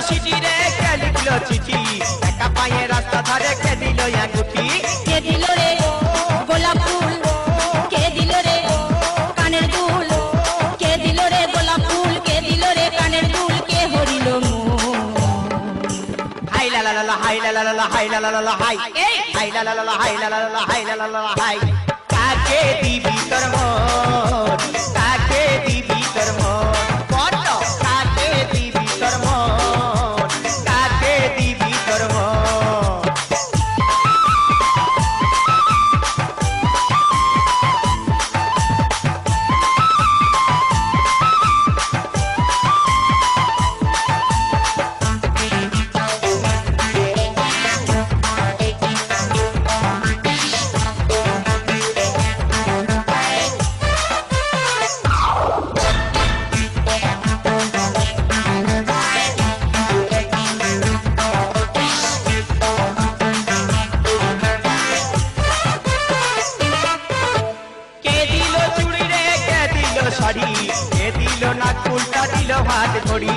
city রে কে লিখলো চিঠি একা পায়ে রাস্তা ধারে কে দিল আঙ্গুঠি কে দিল রে গোলাপ ফুল কে দিল রে কানের দুল কে দিল রে গোলাপ ফুল কে দিল রে কানের দুল কে হরিল হাই লা লা লা হাই লা লা লা হাই লা লা লা হাই হাই লা লা লা হাই লা লা লা হাই লা লা লা হাই কাকে দিবি তোর মন কাকে দিবি তোর মন বড় কাকে দিবি তোর মন কাকে দিবি তোর মন শাড়ি কে দিল নাক ফুলটা দিল হাত ঘড়ি